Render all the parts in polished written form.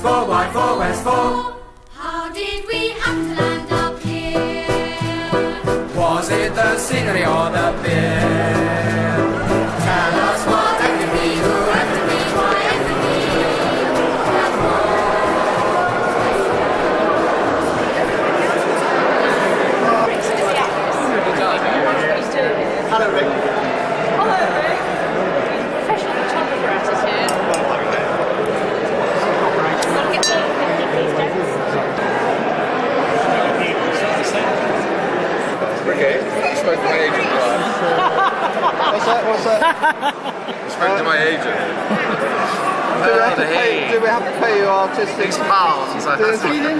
for, why for, where's for? How did we have to land up here? Was it the scenery or the beer? Tell us what and to be, who and to be, why and to be. Hello, Rick. Hello, Rick. Professional photographer at us here. Gotta get the please, Okay, you spoke to my agent. What's that? You spoke to my agent. Do we have to pay you artistic? £6. I Do the feeding?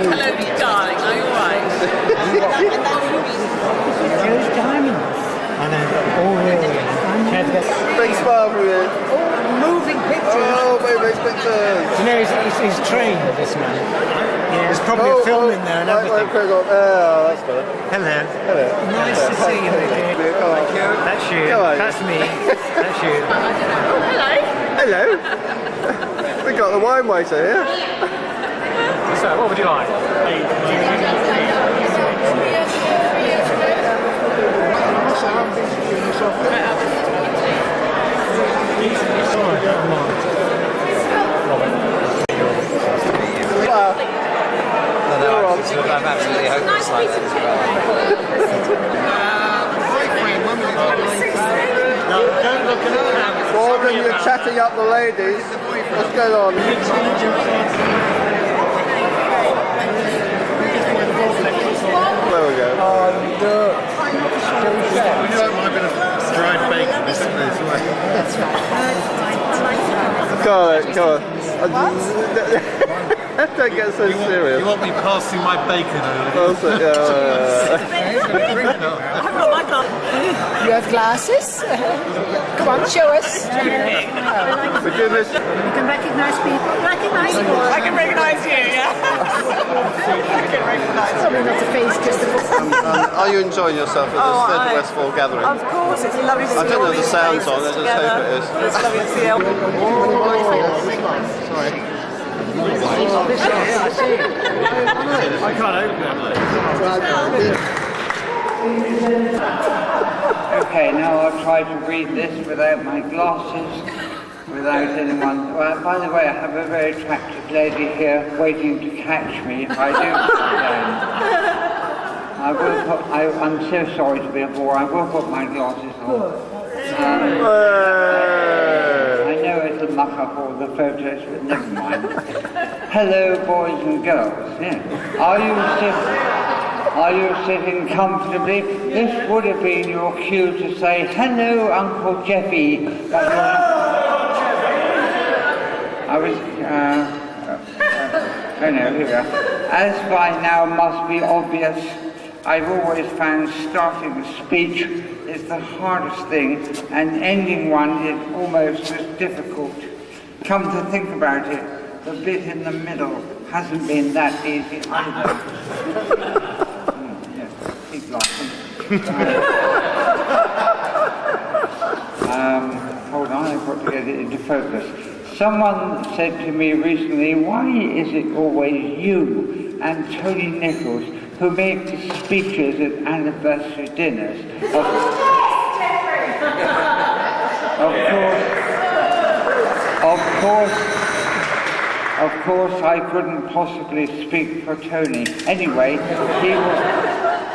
Hello, you darling. Are you alright? Joe's Diamond. I know. Oh, really? Big smile from you. Moving pictures. Oh, big pictures. You know, he's trained, this man. Yeah. There's probably a film in there and everything. Oh, that's better. Hello. Hello. Nice to see you, Ricky. That's you. Come on. That's me. That's you. Oh, hello. Hello. We got the wine waiter here. So, what would you like? I'm absolutely hopeless like that as well. More than you're chatting up the ladies. What's going on? There we go. Would you like my bit of dried bacon? That's right. Come on. Don't get so serious. You want me passing my bacon over? Also, yeah. I've got my glass. You have glasses? Come on, show us. For goodness. You can recognize people. Recognize people. I can recognise you, yeah. I can recognise you. Probably not a face, just a voice. Are you enjoying yourself at this third Westfall gathering? Of course, it's lovely to see I don't all know the these sounds on it, faces I just hope together. it is. It's lovely to see Sorry. I can't open it. Okay, now I'll try to read this without my glasses, without anyone. Well, by the way, I have a very attractive lady here waiting to catch me if I do I'm so sorry to be a bore. I will put my glasses on. I know it'll muck up all the photos, but never mind. Hello, boys and girls. Yeah. Are you sitting comfortably? This would have been your cue to say, hello, Uncle Jeffy. But I was, oh no, here we are. As by now must be obvious, I've always found starting a speech is the hardest thing, and ending one is almost as difficult. Come to think about it, the bit in the middle hasn't been that easy either. Keep laughing. Hold on, I've got to get it into focus. Someone said to me recently, why is it always you and Tony Nichols who make the speeches at anniversary dinners? Of course, I couldn't possibly speak for Tony. Anyway,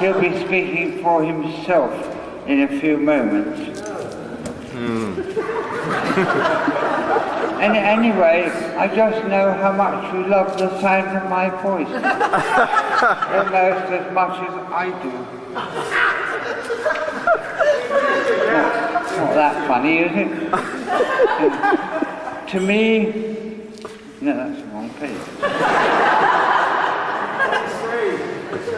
he'll be speaking for himself in a few moments. And anyway, I just know how much you love the sound of my voice. Almost as much as I do. Not that funny, is it? To me... No, that's the wrong page.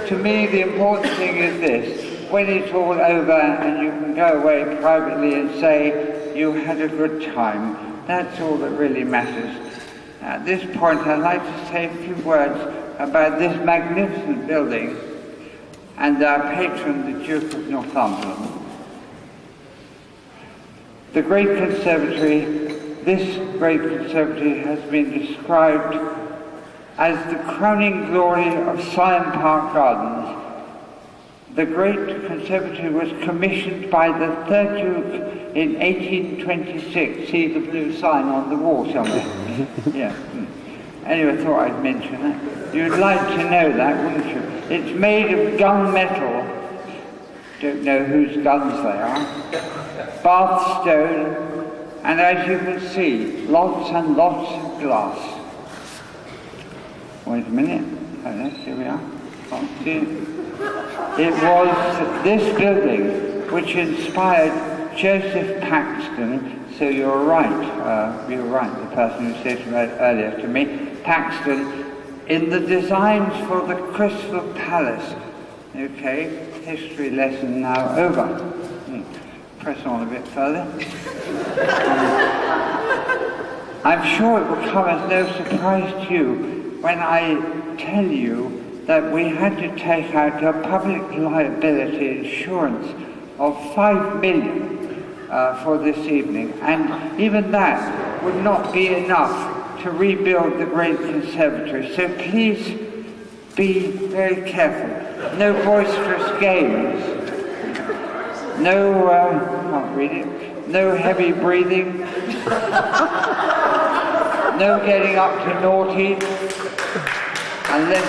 To me, the important thing is this. When it's all over and you can go away privately and say you had a good time, that's all that really matters. At this point, I'd like to say a few words about this magnificent building and our patron, the Duke of Northumberland. The great conservatory, this great conservatory has been described as the crowning glory of Syon Park Gardens. The great conservatory was commissioned by the third Duke in 1826. See the blue sign on the wall somewhere? Yeah. Anyway, I thought I'd mention that. You'd like to know that, wouldn't you? It's made of gun metal. Don't know whose guns they are. Bath stone, and as you can see, lots and lots of glass. Wait a minute. Oh, yes, here we are. Can't see it. It was this building which inspired Joseph Paxton. So you're right, the person who said earlier to me, Paxton, in the designs for the Crystal Palace. Okay, history lesson now over. Press on a bit further. I'm sure it will come as no surprise to you when I tell you that we had to take out a public liability insurance of $5 million for this evening, and even that would not be enough to rebuild the great conservatory. So please be very careful. No boisterous games. No, can't read it. No heavy breathing. No getting up to naughty. Unless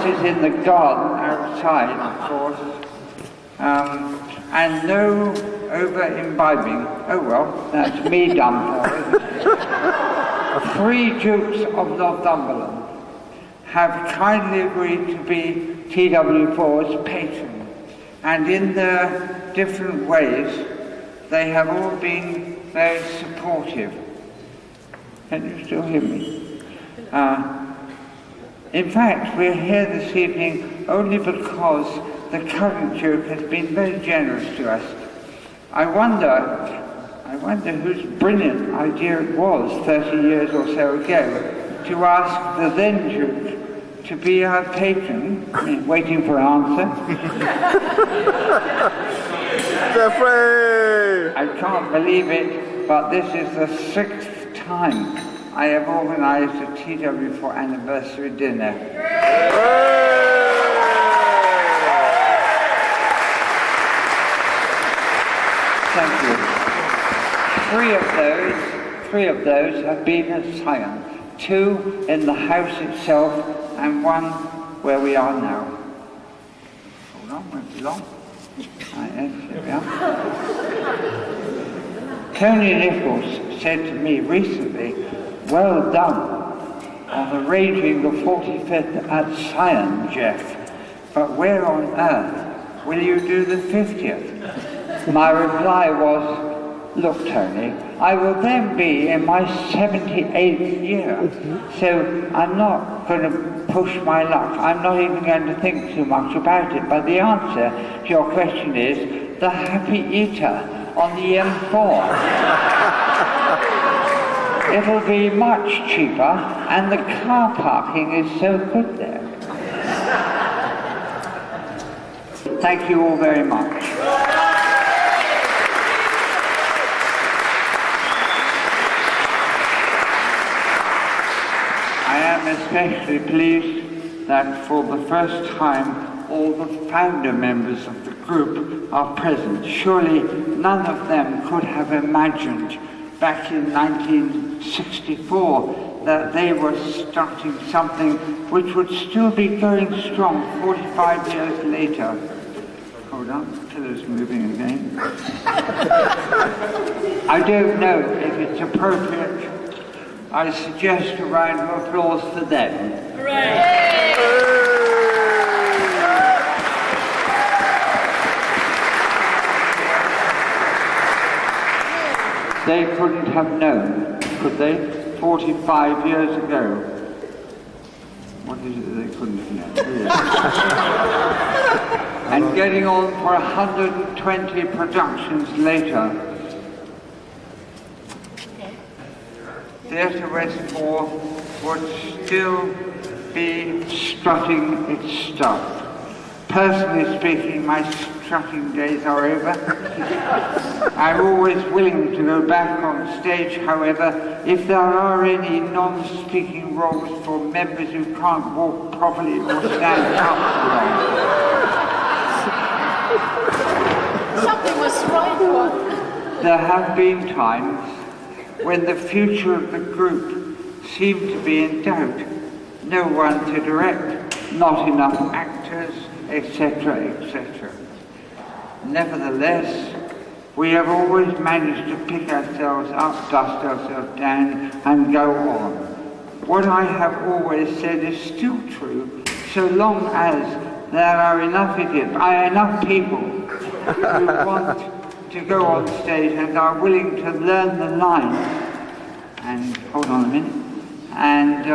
it's in the garden outside, of course. And no over-imbibing. Oh well, that's me done for, isn't it? 3 Dukes of Northumberland have kindly agreed to be TW4's patron, and in their different ways, they have all been very supportive. Can you still hear me? In fact, we're here this evening only because the current Duke has been very generous to us. I wonder whose brilliant idea it was 30 years or so ago to ask the then Duke to be our patron. Waiting for an answer. Jeffrey! I can't believe it, but this is the 6th time I have organised a TW4 anniversary dinner. Thank you. 3 of those have been at Syon, 2 in the house itself, and 1 where we are now. Hold on, won't be long. Right, yes, here we are. Tony Nichols said to me recently, "Well done on arranging the 45th at Syon, Jeff, but where on earth will you do the 50th? My reply was, "Look, Tony, I will then be in my 78th year, so I'm not going to push my luck. I'm not even going to think too much about it." But the answer to your question is the Happy Eater on the M4. It'll be much cheaper, and the car parking is so good there. Thank you all very much. I am especially pleased that for the first time all the founder members of the group are present. Surely none of them could have imagined back in 1964 that they were starting something which would still be going strong 45 years later. Hold on, the pillar's moving again. I don't know if it's appropriate. I suggest a round of applause for them. Hooray! They couldn't have known, could they, 45 years ago? What is it they couldn't have known? And getting on for 120 productions later, Theatre Westmore would still be strutting its stuff. Personally speaking, my strutting days are over. I'm always willing to go back on stage, however, if there are any non-speaking roles for members who can't walk properly or stand upright. Something was right. There have been times when the future of the group seemed to be in doubt. No one to direct, not enough actors, etc., etc. Nevertheless, we have always managed to pick ourselves up, dust ourselves down, and go on. What I have always said is still true, so long as there are enough people who want to go on stage and are willing to learn the lines, and hold on a minute, and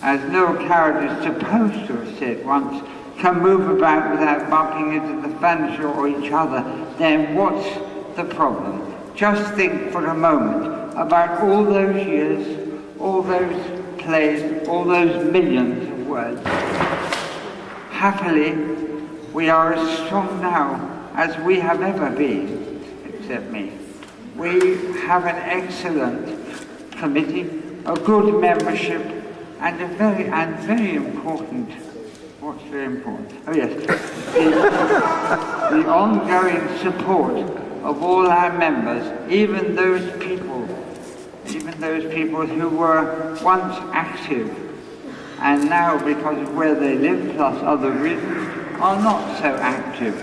as Noel Coward is supposed to have said once, can move about without bumping into the furniture or each other, then what's the problem? Just think for a moment about all those years, all those plays, all those millions of words. Happily, we are as strong now as we have ever been, except me. We have an excellent committee, a good membership, and very important, what's very important? Oh yes, the ongoing support of all our members, even those people who were once active and now, because of where they live plus other reasons, are not so active.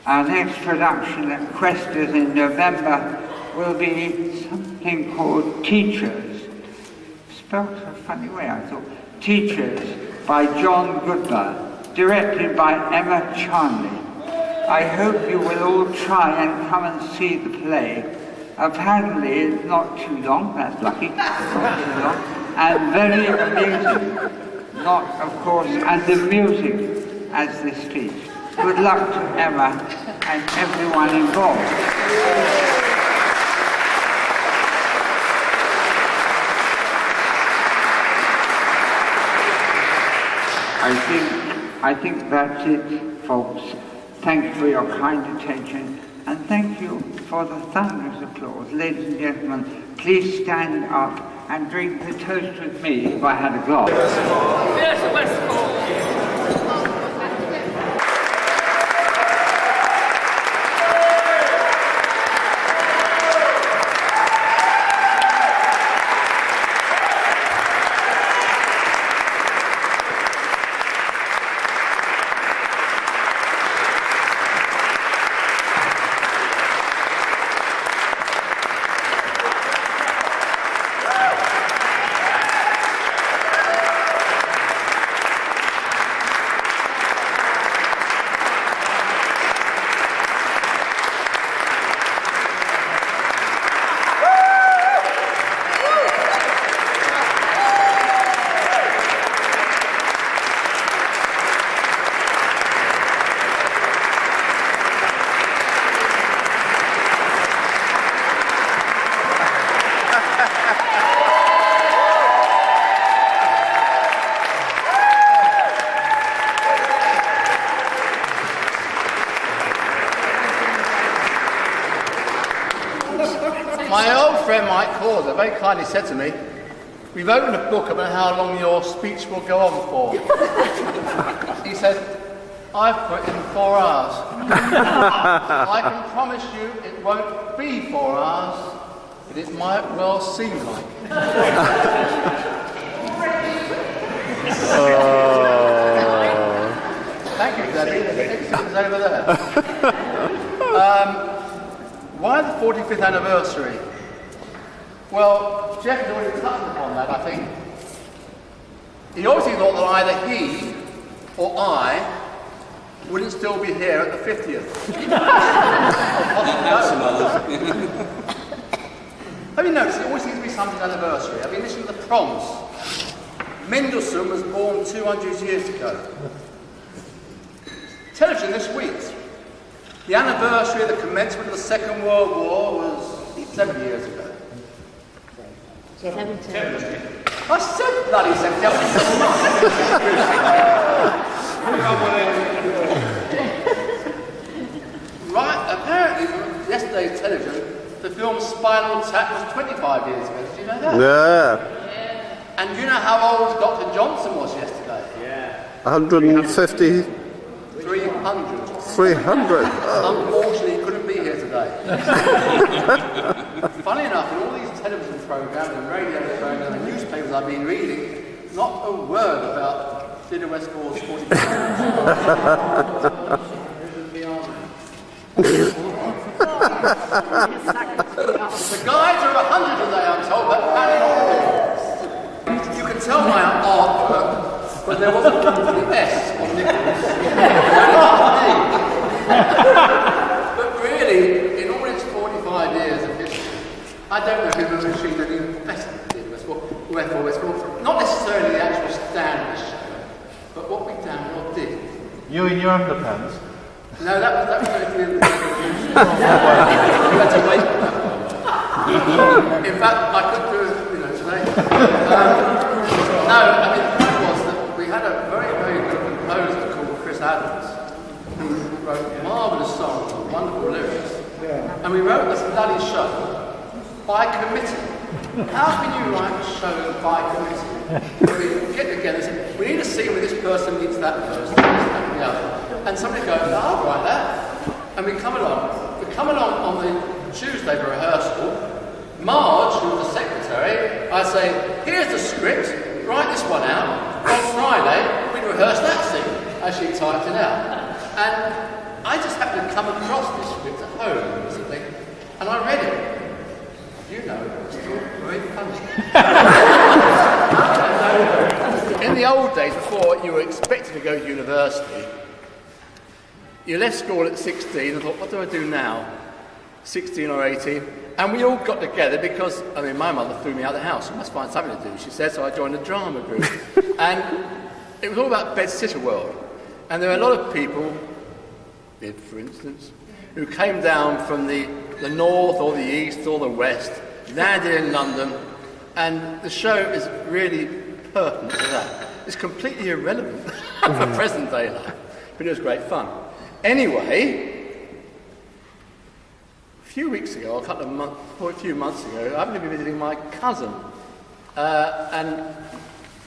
Our next production at Questers in November will be something called Teachers. Spelled a funny way, I thought. Teachers by John Goodbar, directed by Emma Charnley. I hope you will all try and come and see the play. Apparently it's not too long, that's lucky, not too long, and very amusing. Not, of course, and the music as the speech. Good luck to Emma and everyone involved. I think that's it, folks. Thank you for your kind attention, and thank you for the thunderous applause. Ladies and gentlemen, please stand up and drink the toast with me if I had a glass. Theatre Westfall. My old friend Mike Corder very kindly said to me, "We've opened a book about how long your speech will go on for." He said, "I've put in 4 hours." I can promise you it won't be 4 hours, but it might well seem like it. Thank you, Debbie. The exit is over there. Why the 45th anniversary? Well, Jeff has already touched upon that, I think. He obviously thought that either he or I wouldn't still be here at the 50th. Have you noticed, it always seems to be something's anniversary. I mean, listen to the proms. Mendelssohn was born 200 years ago. Television this week. The anniversary of the commencement of the Second World War was 7 years ago. I said bloody Sept. Right, apparently from yesterday's television, the film Spinal Tap was 25 years ago. Did you know that? Yeah. And do you know how old Dr. Johnson was yesterday? 150, 300. 300. Oh. Unfortunately, he couldn't be here today. Funny enough, in all these television programs and radio programs and newspapers I've been reading, not a word about TW4's 40. The guides are 100 today, I'm told, but you can tell my artwork, but there wasn't the S on Nicholas. But really, in all its 45 years of history, I don't know who the machine that invested in Westport. Not necessarily the actual stand of the show, but what we damn well did. You in your underpants? No, that was going to be you had to wait for that. In fact, I could do it, today. No, I mean, the point was that we had a very, very good composer called Chris Adams, who wrote marvellous songs with wonderful lyrics. Yeah. And we wrote this bloody show by committee. How can you write a show by committee? We get together and say, we need a scene where this person meets that person, this, that, and the other. And somebody goes, I'll write that. And we come along. We come along on the Tuesday for rehearsal. Marge, who was the secretary, I say, here's the script, write this one out. On Friday, we rehearse that scene as she typed it out. And I just happened to come across this script at home recently, and I read it. You know, it's all very funny. In the old days, before you were expected to go to university, you left school at 16 and thought, what do I do now? 16 or 18. And we all got together because, my mother threw me out of the house. I must find something to do, she said, so I joined a drama group. And it was all about Bedsitter World. And there were a lot of people, Viv for instance, who came down from the north or the east or the west, landed in London, and the show is really pertinent to that. It's completely irrelevant for present day life, but it was great fun. Anyway, a few weeks ago, a few months ago, I happened to be visiting my cousin. And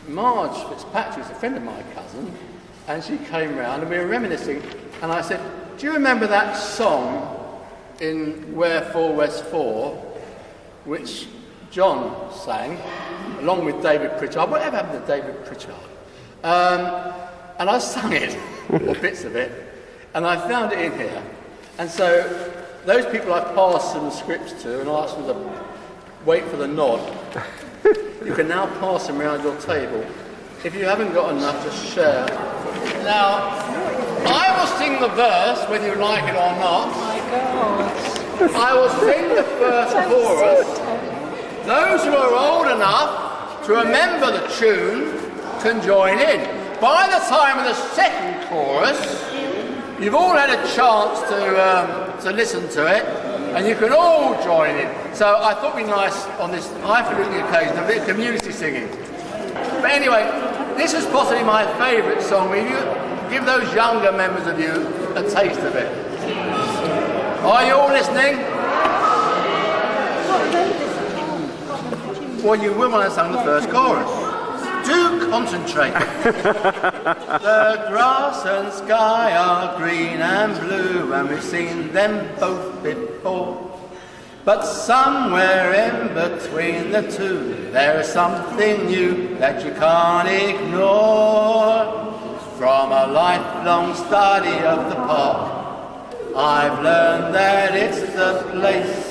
Marge Fitzpatrick is a friend of my cousin, and she came round and we were reminiscing. And I said, do you remember that song in Wherefore West 4, which John sang, along with David Pritchard? Whatever happened to David Pritchard? And I sung it, or bits of it, and I found it in here. And so those people I passed some scripts to and asked them to wait for the nod, you can now pass them around your table. If you haven't got enough, just share. Now, I will sing the verse, whether you like it or not. Oh my God. I will sing the first chorus. Those who are old enough to remember the tune can join in. By the time of the second chorus, you've all had a chance to listen to it, and you can all join in. So I thought it'd be nice on this highfalutin occasion, a bit of community singing. But anyway, this is possibly my favourite song. Will you give those younger members of you a taste of it? Are you all listening? Well, you will when I sing the first chorus. Do concentrate. The grass and sky are green and blue, and we've seen them both before. But somewhere in between the two, there is something new that you can't ignore. From a lifelong study of the park, I've learned that it's the place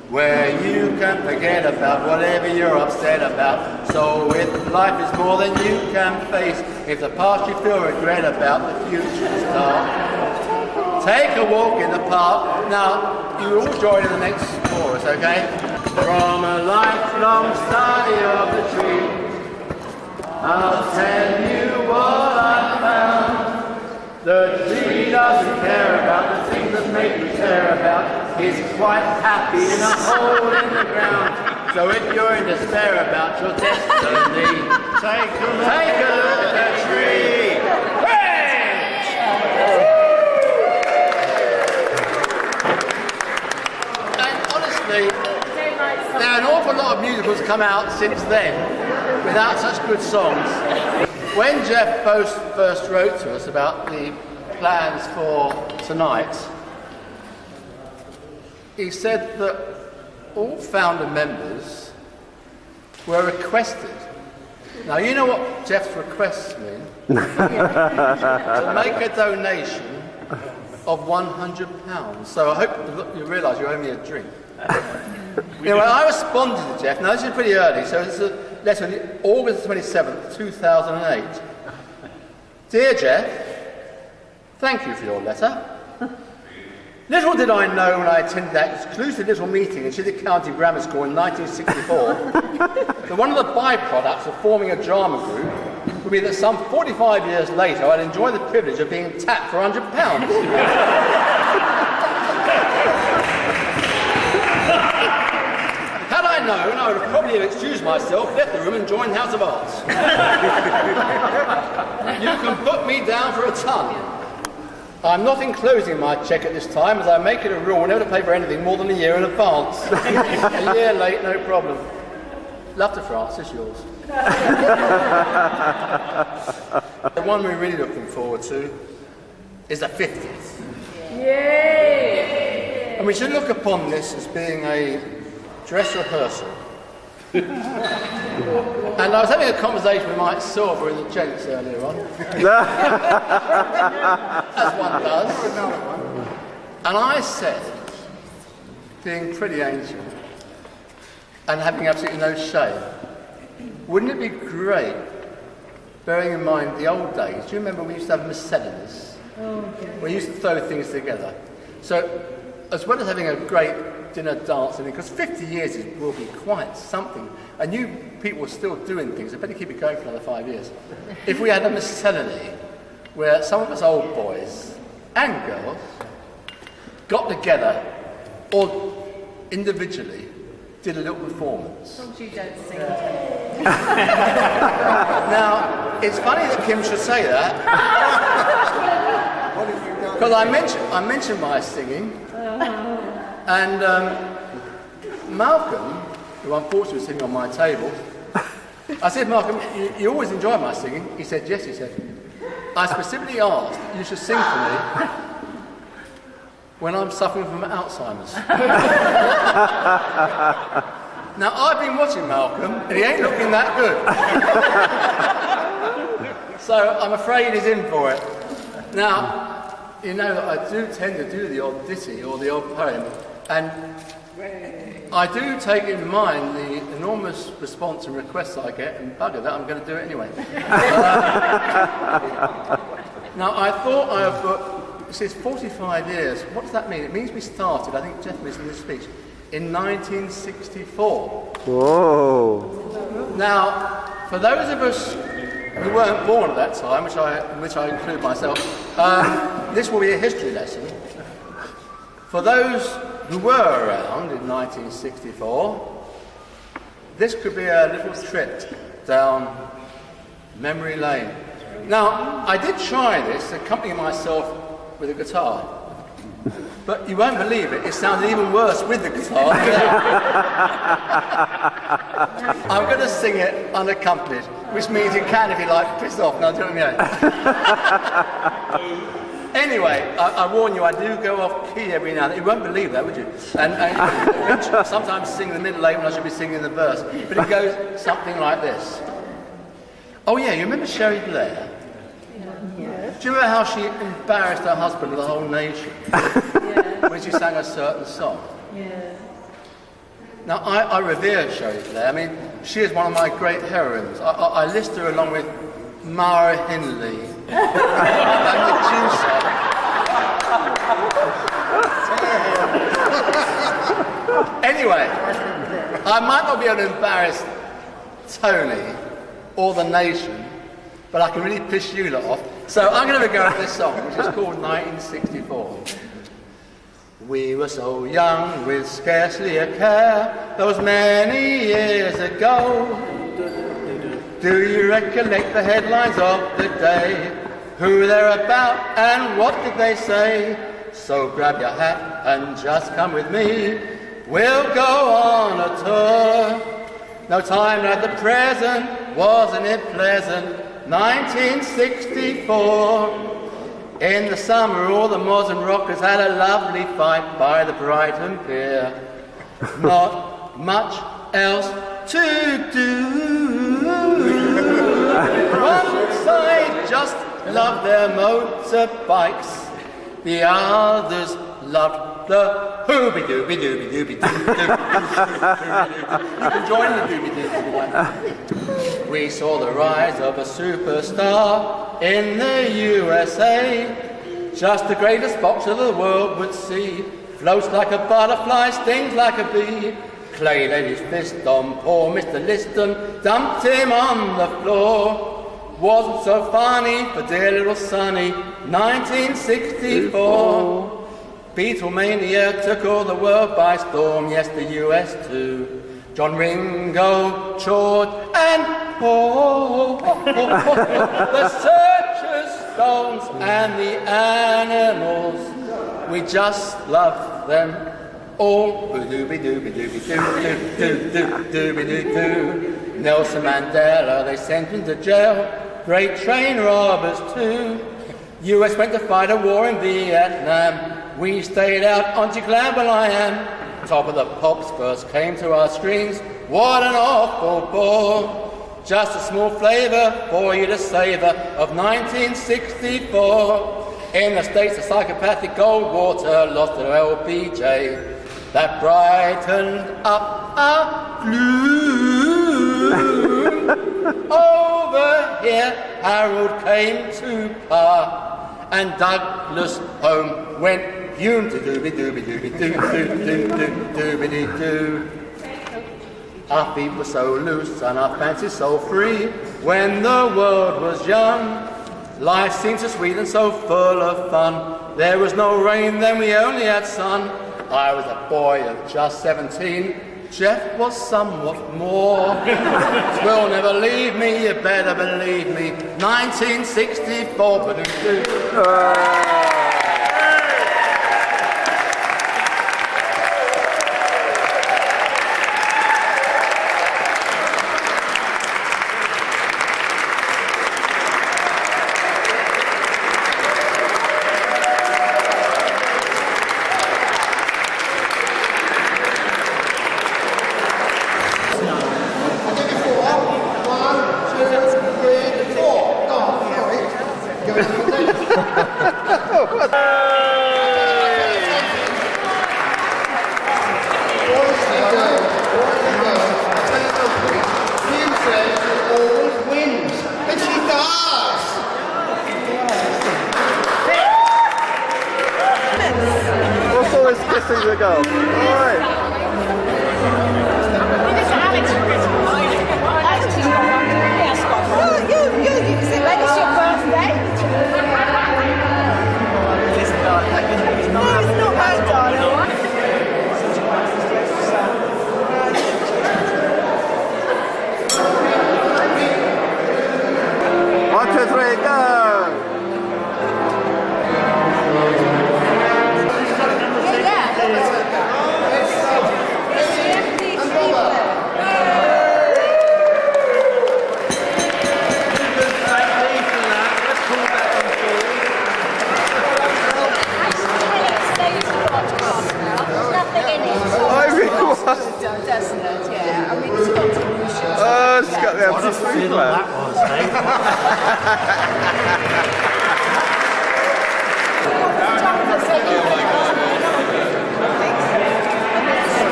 where you can forget about whatever you're upset about. So if life is more than you can face, if the past you feel regret about, the future's dark, take a walk in the park. Now, you all join in the next chorus, okay? From a lifelong study of the tree, I'll tell you what I found. The tree doesn't care about the things that make you care about. He's quite happy in a hole in the ground. So if you're in despair about your destiny, take a look at the tree. And honestly, there are an awful lot of musicals come out since then without such good songs. When Jeff first wrote to us about the plans for tonight, he said that all founder members were requested. Now, you know what Jeff's requests mean? To make a donation of £100. So I hope you realise you owe me a drink. Anyway, I responded to Jeff. Now, this is pretty early, so this is a letter on August 27th, 2008. Dear Jeff, thank you for your letter. Little did I know when I attended that exclusive little meeting in Chiswick County Grammar School in 1964 that one of the byproducts of forming a drama group would be that some 45 years later I'd enjoy the privilege of being tapped for £100. Had I known, I would have probably have excused myself, left the room and joined the House of Arts. You can put me down for a ton. I'm not enclosing my cheque at this time, as I make it a rule never to pay for anything more than a year in advance. A year late, no problem. Love to France, it's yours. The one we're really looking forward to is the 50th. Yay! And we should look upon this as being a dress rehearsal. And I was having a conversation with Mike Silver in the gents earlier on. As one does. And I said, being pretty ancient and having absolutely no shame, wouldn't it be great, bearing in mind the old days, do you remember we used to have miscellanies? We used to throw things together. So, as well as having a great dinner dancing, because 50 years will be quite something, and you people are still doing things, I better keep it going for another 5 years. If we had a miscellany where some of us old boys and girls got together or individually did a little performance. As long as you don't sing. Now, it's funny that Kim should say that, because I mentioned my singing, and Malcolm, who unfortunately was sitting on my table, I said, Malcolm, you always enjoy my singing? He said, yes, he said. I specifically asked, you should sing for me when I'm suffering from Alzheimer's. Now, I've been watching Malcolm, and he ain't looking that good. So I'm afraid he's in for it. Now, you know that I do tend to do the odd ditty or the odd poem, and I do take in mind the enormous response and requests I get, and bugger that, I'm going to do it anyway. Now, I thought I would put, it says 45 years, what does that mean? It means we started, I think Jeff mentioned in his speech, in 1964. Whoa. Now, for those of us who weren't born at that time, which I include myself, this will be a history lesson. For those who were around in 1964, this could be a little trip down memory lane. Now, I did try this, accompanying myself with a guitar, but you won't believe it, it sounded even worse with the guitar. I'm going to sing it unaccompanied, which means you can, if you like, piss off. Now, do you know what I mean? Anyway, I warn you, I do go off key every now and then. You won't believe that, would you? And sometimes sing in the middle late when I should be singing the verse. But it goes something like this. Oh yeah, you remember Sherry Blair? Yeah. Do you remember how she embarrassed her husband and the whole nation? Yeah. When she sang a certain song? Yeah. Now, I revere Sherry Blair. I mean, she is one of my great heroines. I list her along with Mara Hindley and the juicer. Anyway, I might not be able to embarrass Tony or the nation, but I can really piss you lot off. So I'm going to go with this song, which is called 1964. We were so young with scarcely a care, those many years ago. Do you recollect the headlines of the day? Who they're about and what did they say? So grab your hat and just come with me. We'll go on a tour. No time like the present, wasn't it pleasant? 1964. In the summer, all the modern rockers had a lovely fight by the Brighton Pier. Not much else to do. One side just loved their motorbikes. The others loved the hooby-dooby-dooby-dooby-dooby. You can join the dooby-dooby. We saw the rise of a superstar in the USA. Just the greatest boxer the world would see. Floats like a butterfly, stings like a bee. Clay laid his fist on poor Mr. Liston, dumped him on the floor. Wasn't so funny for dear little Sonny. 1964. Beatlemania took all the world by storm. Yes, the US too. John Ringo, George and Paul. The Searchers, Stones and the Animals. We just love them all. Dooby-dooby-dooby-doo-doo-doo-doo-doo-doo-doo. Nelson Mandela, they sent him to jail. Great train robbers too. US went to fight a war in Vietnam. We stayed out, aren't you glad? Well, I am. Top of the Pops first came to our screens. What an awful bore. Just a small flavour for you to savour of 1964. In the States, the psychopathic Goldwater lost to LBJ. That brightened up our gloom. Over here, Harold came to par. And Douglas home went Hume to dooby-dooby-dooby-doo-doo-doo-doo-doo-doo-doo. Our feet were so loose and our fancies so free. When the world was young, life seemed so sweet and so full of fun. There was no rain, then we only had sun. I was a boy of just 17. Jeff was somewhat more. Will never leave me, you better believe me. 1964.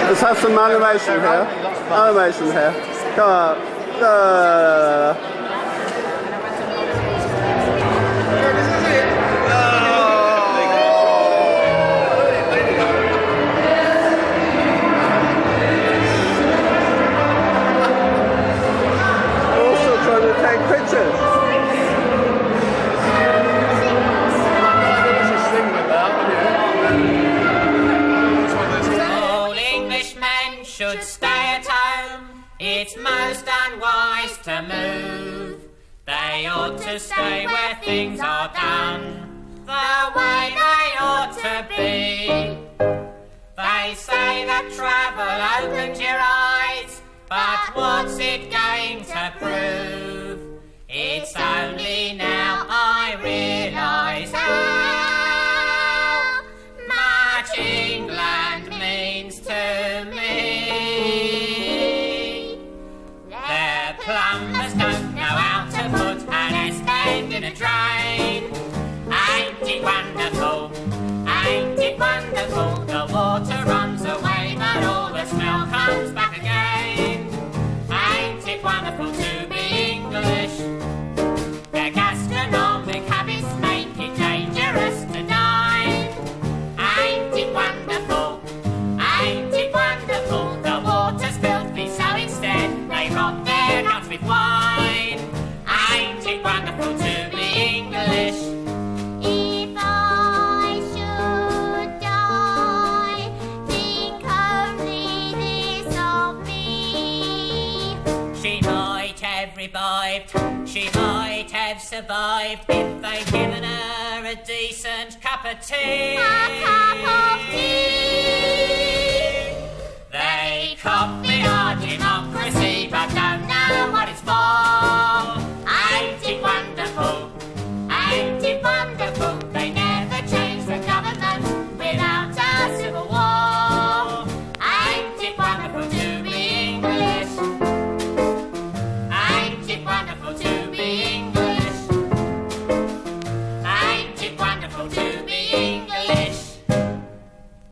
Let's have some animation here. Animation here. Come on. Also trying to take pictures. men should stay at home. It's most unwise to move. They ought to stay where things are done the way they ought to be. They say that travel opens your eyes, but what's it going to prove? It's only now I realise how much England means to me. The plumbers don't know how to put an S-bend in a drain. Ain't it wonderful? Ain't it wonderful? The water runs away, but all the smell comes back again. Ain't it wonderful to be English? The gastronomic habits make it dangerous to dine. Ain't it wonderful? Ain't it wonderful? The water's filthy, so instead they rob their cups with wine. Ain't it wonderful to be English? If I should die, think only this of me. She might have revived, she might have survived if they'd given her a decent cup of tea. A cup of tea.